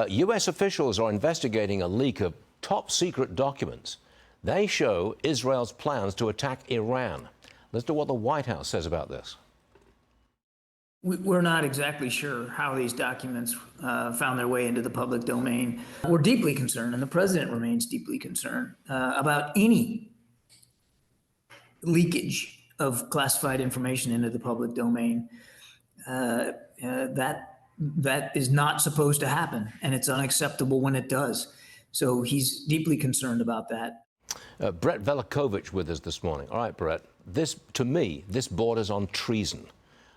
U.S. officials are investigating a leak of top-secret documents. They show Israel's plans to attack Iran. Listen to what the White House says about this. We're not exactly sure how these documents found their way into the public domain. We're deeply concerned, and the president remains deeply concerned about any leakage of classified information into the public domain. That is not supposed to happen, and it's unacceptable when it does. So he's deeply concerned about that. Brett Velicovich with us this morning. All right, Brett, to me, this borders on treason.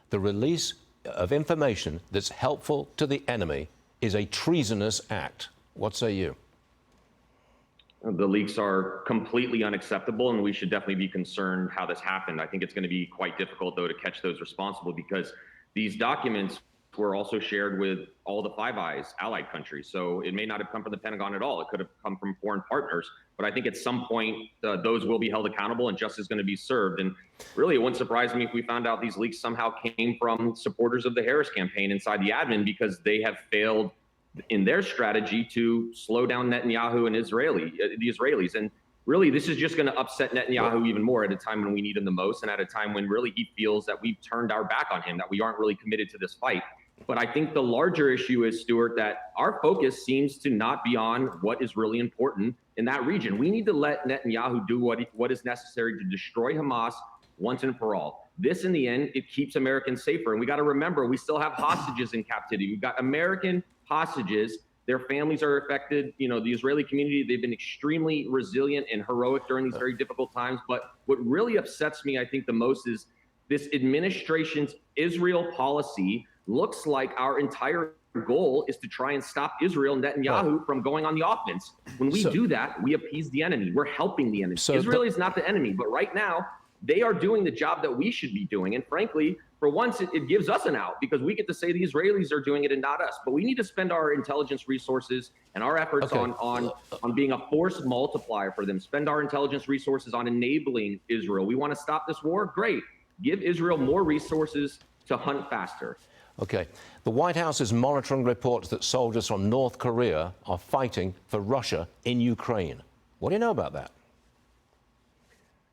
The release of information that's helpful to the enemy is a treasonous act. What say you? The leaks are completely unacceptable, and we should definitely be concerned how this happened. I think it's going to be quite difficult, though, to catch those responsible, because these documents were also shared with all the Five Eyes allied countries. So it may not have come from the Pentagon at all. It could have come from foreign partners. But I think at some point, those will be held accountable and justice is going to be served. And really, it wouldn't surprise me if we found out these leaks somehow came from supporters of the Harris campaign inside the admin, because they have failed in their strategy to slow down Netanyahu and the Israelis. And really, this is just going to upset Netanyahu even more at a time when we need him the most, and at a time when really he feels that we've turned our back on him, that we aren't really committed to this fight. But I think the larger issue is, Stuart, that our focus seems to not be on what is really important in that region. We need to let Netanyahu do what is necessary to destroy Hamas once and for all. This, in the end, it keeps Americans safer. And we got to remember, we still have hostages in captivity. We've got American hostages. Their families are affected. You know, the Israeli community, they've been extremely resilient and heroic during these very difficult times. But what really upsets me, I think, the most is this administration's Israel policy looks like our entire goal is to try and stop Israel, Netanyahu, from going on the offense. When we do that, we appease the enemy. We're helping the enemy. Israel is not the enemy, but right now, they are doing the job that we should be doing. And frankly, for once, it gives us an out, because we get to say the Israelis are doing it and not us. But we need to spend our intelligence resources and our efforts on being a force multiplier for them. Spend our intelligence resources on enabling Israel. We want to stop this war? Great. Give Israel more resources to hunt faster. Okay. The White House is monitoring reports that soldiers from North Korea are fighting for Russia in Ukraine. What do you know about that?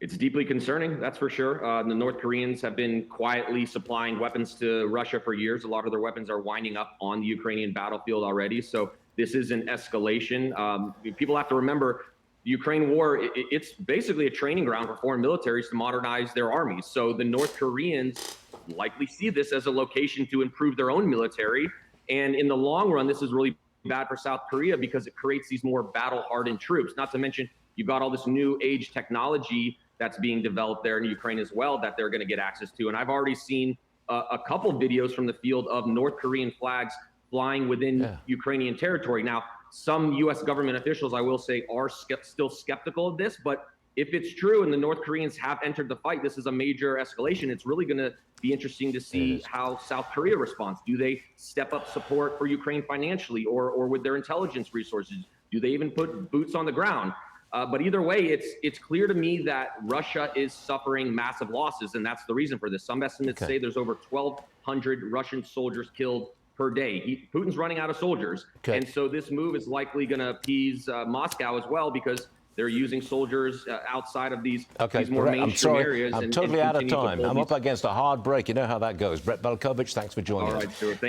It's deeply concerning, that's for sure. The North Koreans have been quietly supplying weapons to Russia for years. A lot of their weapons are winding up on the Ukrainian battlefield already. So this is an escalation. People have to remember, the Ukraine war, it's basically a training ground for foreign militaries to modernize their armies. So the North Koreans likely see this as a location to improve their own military. And in the long run, this is really bad for South Korea, because it creates these more battle-hardened troops. Not to mention, you've got all this new age technology that's being developed there in Ukraine as well that they're going to get access to. And I've already seen a couple videos from the field of North Korean flags flying within Ukrainian territory. Now, some U.S. government officials, I will say, are still skeptical of this, but if it's true and the North Koreans have entered the fight, this is a major escalation. It's really going to be interesting to see how South Korea responds. Do they step up support for Ukraine financially or with their intelligence resources? Do they even put boots on the ground? But either way, it's clear to me that Russia is suffering massive losses, and that's the reason for this. Some estimates say there's over 1,200 Russian soldiers killed per day. Putin's running out of soldiers, and so this move is likely going to appease Moscow as well, because they're using soldiers outside of these more mainstream areas. I'm totally out of time. I'm up against a hard break. You know how that goes. Brett Velicovich, thanks for joining us. All right, Stuart. Thank you.